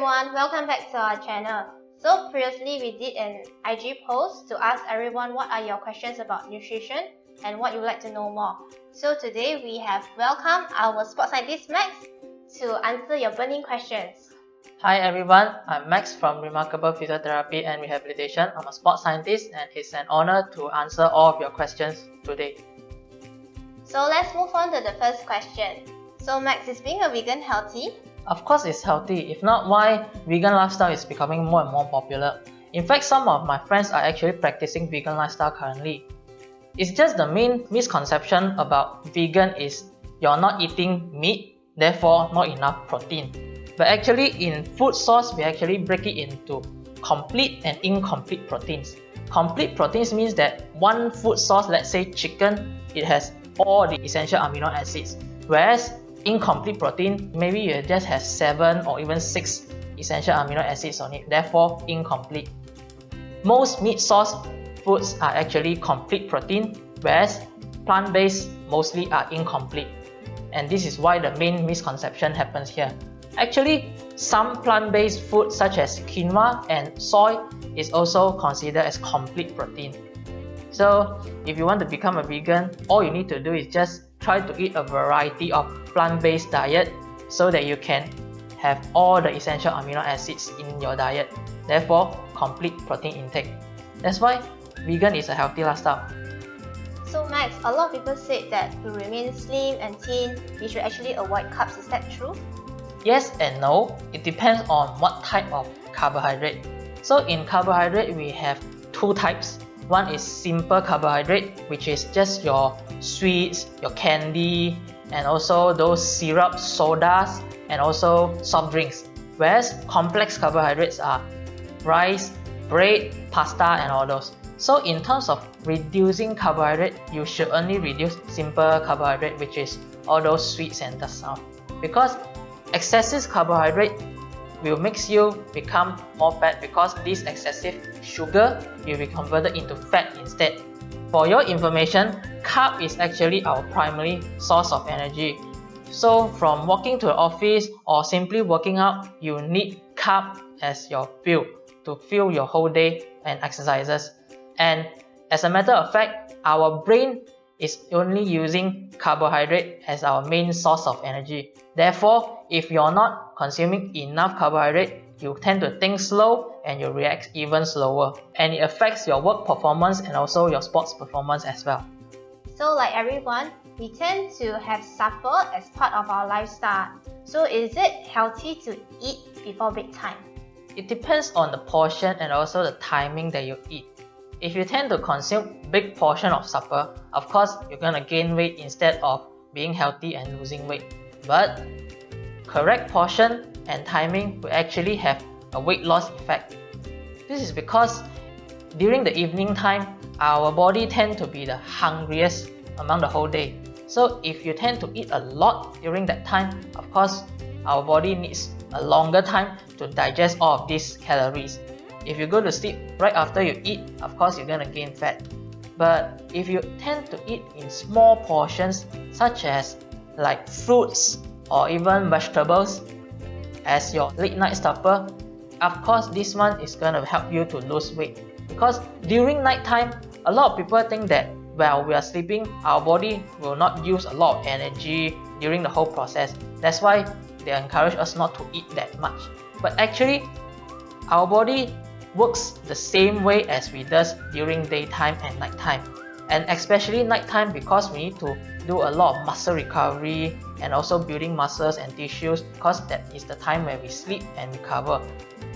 everyone, welcome back to our channel. So previously we did an IG post to ask everyone what are your questions about nutrition and what you'd like to know more. So today we have welcomed our sports scientist Max to answer your burning questions. Hi everyone, I'm Max from Remarkable Physiotherapy and Rehabilitation. I'm a sports scientist and it's an honor to answer all of your questions today. So let's move on to the first question. So Max, is being a vegan healthy? Of course it's healthy, if not why vegan lifestyle is becoming more and more popular. In fact, some of my friends are actually practicing vegan lifestyle currently. It's just the main misconception about vegan is you're not eating meat, therefore not enough protein. But actually in food source, we actually break it into complete and incomplete proteins. Complete proteins means that one food source, let's say chicken, it has all the essential amino acids. Whereas incomplete protein, maybe it just has 7 or even 6 essential amino acids on it, therefore incomplete. Most meat source foods are actually complete protein, whereas plant-based mostly are incomplete. And this is why the main misconception happens here. Actually, some plant-based foods such as quinoa and soy is also considered as complete protein. So if you want to become a vegan, all you need to do is just try to eat a variety of plant-based diet so that you can have all the essential amino acids in your diet, therefore complete protein intake. That's why vegan is a healthy lifestyle. So Max, a lot of people said that to remain slim and thin, we should actually avoid carbs. Is that true? Yes and no, it depends on what type of carbohydrate. So in carbohydrate, we have two types. One is simple carbohydrate, which is just your sweets, your candy, and also those syrups, sodas, and also soft drinks. Whereas complex carbohydrates are rice, bread, pasta, and all those. So in terms of reducing carbohydrate, you should only reduce simple carbohydrate, which is all those sweets and that stuff. Because excessive carbohydrate will make you become more fat, because this excessive sugar will be converted into fat instead. For your information, carb is actually our primary source of energy. So from walking to the office or simply working out, you need carb as your fuel to fuel your whole day and exercises. And as a matter of fact, our brain is only using carbohydrate as our main source of energy. Therefore, if you're not consuming enough carbohydrate, you tend to think slow and you react even slower. And it affects your work performance and also your sports performance as well. So like everyone, we tend to have supper as part of our lifestyle. So is it healthy to eat before bedtime? It depends on the portion and also the timing that you eat. If you tend to consume big portion of supper, of course you're gonna gain weight instead of being healthy and losing weight. But correct portion and timing will actually have a weight loss effect. This is because during the evening time, our body tend to be the hungriest among the whole day. So if you tend to eat a lot during that time, of course our body needs a longer time to digest all of these calories. If you go to sleep right after you eat, of course you're gonna gain fat. But if you tend to eat in small portions, such as like fruits or even vegetables as your late night supper, of course this one is gonna help you to lose weight. Because during night time, a lot of people think that while we are sleeping, our body will not use a lot of energy during the whole process. That's why they encourage us not to eat that much. But actually, our body works the same way as we does during daytime and nighttime. And especially nighttime, because we need to do a lot of muscle recovery and also building muscles and tissues, because that is the time where we sleep and recover.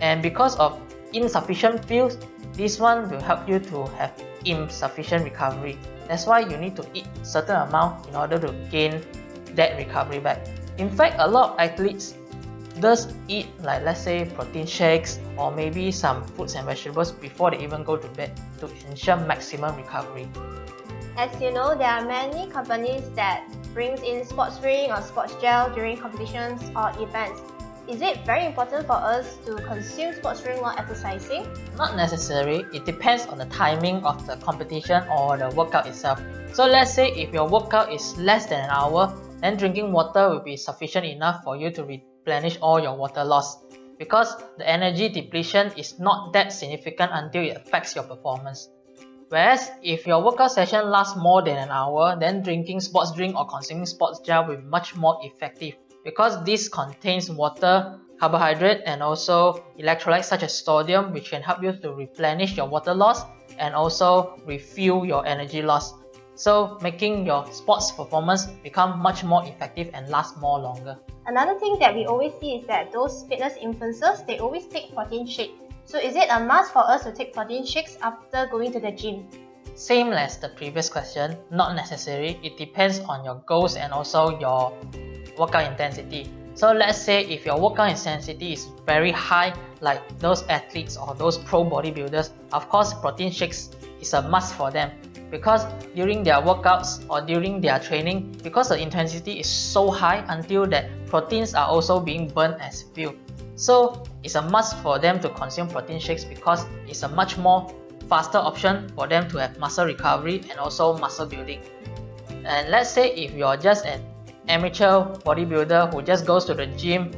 And because of insufficient fuels, this one will help you to have insufficient recovery. That's why you need to eat certain amount in order to gain that recovery back. In fact, a lot of athletes does eat, like let's say protein shakes or maybe some fruits and vegetables before they even go to bed to ensure maximum recovery. As you know, there are many companies that brings in sports drink or sports gel during competitions or events. Is it very important for us to consume sports drink while exercising? Not necessary, it depends on the timing of the competition or the workout itself. So let's say if your workout is less than an hour, then drinking water will be sufficient enough for you to replenish all your water loss. because the energy depletion is not that significant until it affects your performance. Whereas if your workout session lasts more than an hour, then drinking sports drink or consuming sports gel will be much more effective because this contains water, carbohydrate and also electrolytes such as sodium, which can help you to replenish your water loss and also refuel your energy loss. So making your sports performance become much more effective and last more longer. Another thing that we always see is that those fitness influencers, they always take protein shake. So is it a must for us to take protein shakes after going to the gym? Same as the previous question, not necessary. It depends on your goals and also your workout intensity. So let's say if your workout intensity is very high, like those athletes or those pro bodybuilders, of course protein shakes is a must for them, because during their workouts or during their training, because the intensity is so high until that proteins are also being burned as fuel. So it's a must for them to consume protein shakes because it's a much more faster option for them to have muscle recovery and also muscle building. And let's say if you're just an amateur bodybuilder who just goes to the gym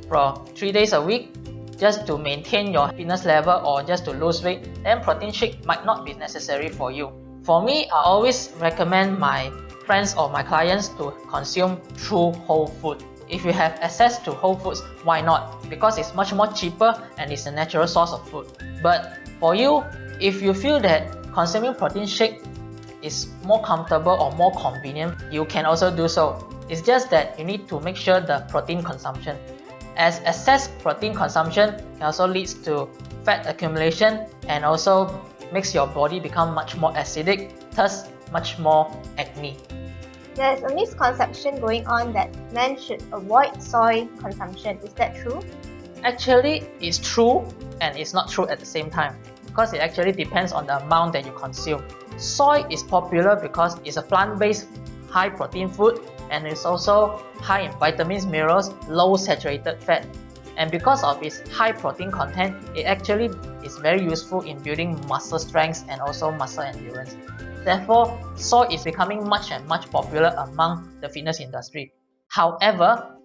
for 3 days a week just to maintain your fitness level or just to lose weight, then protein shake might not be necessary for you. For me, I always recommend my friends or my clients to consume true whole food. If you have access to whole foods, why not? Because it's much more cheaper and it's a natural source of food. But for you, if you feel that consuming protein shake is more comfortable or more convenient, you can also do so. It's just that you need to make sure the protein consumption, as excess protein consumption can also lead to fat accumulation and also makes your body become much more acidic, thus much more acne. There is a misconception going on that men should avoid soy consumption. Is that true? Actually, it's true and it's not true at the same time, because it actually depends on the amount that you consume. Soy is popular because it's a plant-based high protein food and it's also high in vitamins, minerals, low saturated fat. And because of its high protein content, it actually is very useful in building muscle strength and also muscle endurance. Therefore, soy is becoming much and much popular among the fitness industry. However,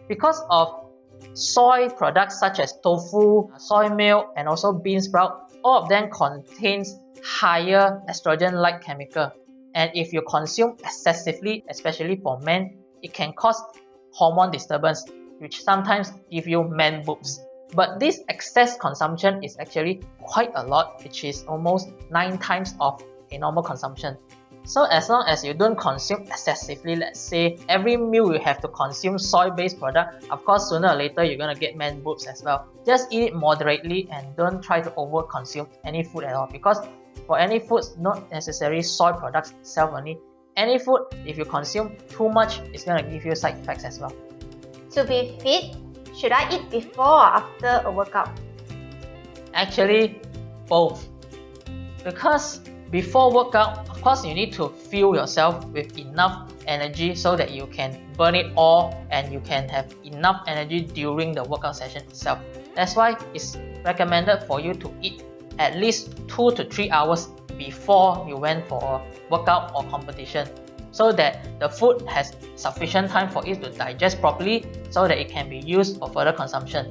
because of soy products such as tofu, soy milk and also bean sprout, all of them contains higher estrogen-like chemical. And if you consume excessively, especially for men, it can cause hormone disturbance, which sometimes give you man boobs. But this excess consumption is actually quite a lot, which is almost 9 times of a normal consumption. So as long as you don't consume excessively, let's say every meal you have to consume soy-based product, of course sooner or later you're gonna get man boobs as well. Just eat it moderately and don't try to over-consume any food at all, because for any foods, not necessarily soy products itself only, any food, if you consume too much, it's gonna give you side effects as well. To be fit, should I eat before or after a workout? Actually, both. Because before workout, of course you need to fuel yourself with enough energy so that you can burn it all and you can have enough energy during the workout session itself. That's why it's recommended for you to eat at least 2 to 3 hours before you went for a workout or competition, so that the food has sufficient time for it to digest properly so that it can be used for further consumption.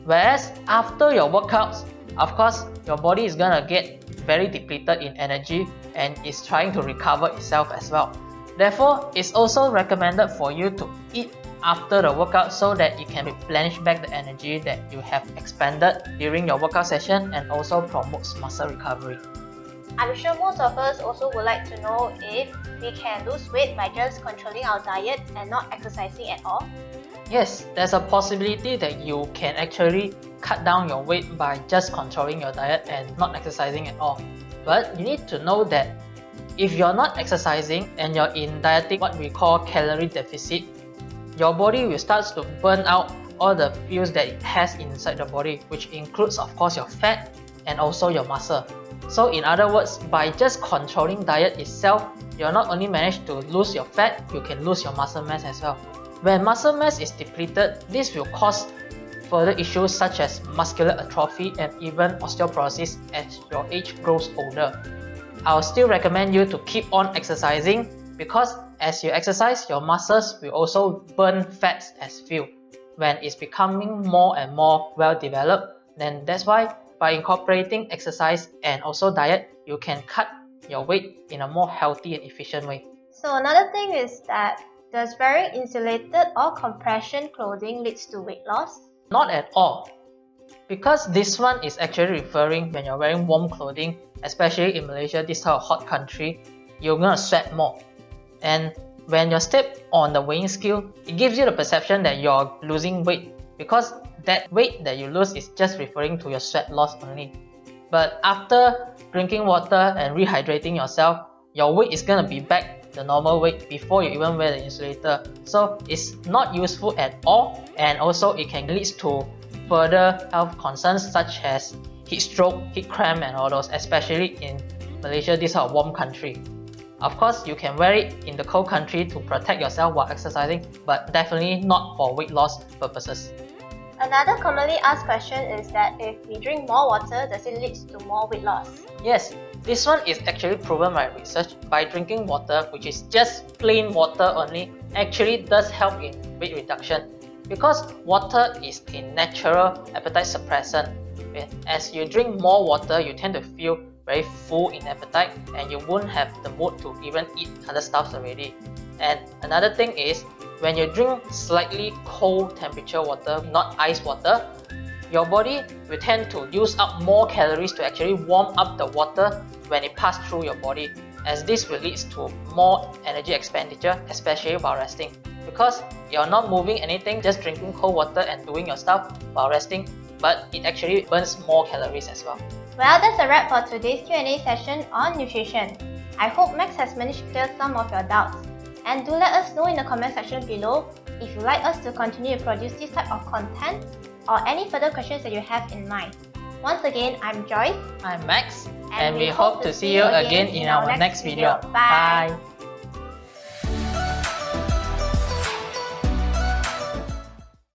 Whereas after your workouts, of course your body is gonna get very depleted in energy and is trying to recover itself as well. Therefore, it's also recommended for you to eat after the workout so that it can replenish back the energy that you have expended during your workout session and also promotes muscle recovery. I'm sure most of us also would like to know if we can lose weight by just controlling our diet and not exercising at all. Yes, there's a possibility that you can actually cut down your weight by just controlling your diet and not exercising at all. But you need to know that if you're not exercising and you're in dieting, what we call calorie deficit, your body will start to burn out all the fuels that it has inside the body, which includes of course your fat and also your muscle. So in other words, by just controlling diet itself, you'll not only manage to lose your fat, you can lose your muscle mass as well. When muscle mass is depleted, this will cause further issues such as muscular atrophy and even osteoporosis as your age grows older. I'll still recommend you to keep on exercising, because as you exercise, your muscles will also burn fats as fuel. when it's becoming more and more well developed, then that's why by incorporating exercise and also diet, you can cut your weight in a more healthy and efficient way. So another thing is that does wearing insulated or compression clothing leads to weight loss? Not at all. Because this one is actually referring when you're wearing warm clothing, especially in Malaysia, this type of hot country, you're gonna sweat more. And when you step on the weighing scale, it gives you the perception that you're losing weight because that weight that you lose is just referring to your sweat loss only. But after drinking water and rehydrating yourself, your weight is gonna be back the normal weight before you even wear the insulator. So it's not useful at all, and also it can lead to further health concerns such as heat stroke, heat cramp and all those, especially in Malaysia, this is a warm country. Of course, you can wear it in the cold country to protect yourself while exercising, but definitely not for weight loss purposes. Another commonly asked question is that if we drink more water, does it lead to more weight loss? Yes, this one is actually proven by research. By drinking water, which is just plain water only, actually does help in weight reduction. Because water is a natural appetite suppressant. As you drink more water, you tend to feel very full in appetite and you won't have the mood to even eat other stuffs already. And another thing is, when you drink slightly cold temperature water, not ice water, your body will tend to use up more calories to actually warm up the water when it passes through your body, as this will lead to more energy expenditure, especially while resting. Because you're not moving anything, just drinking cold water and doing your stuff while resting, but it actually burns more calories as well. Well, that's a wrap for today's Q&A session on nutrition. I hope Max has managed to clear some of your doubts. And do let us know in the comment section below if you'd like us to continue to produce this type of content or any further questions that you have in mind. Once again, I'm Joyce. I'm Max, and we hope to see you again in our next video. Bye!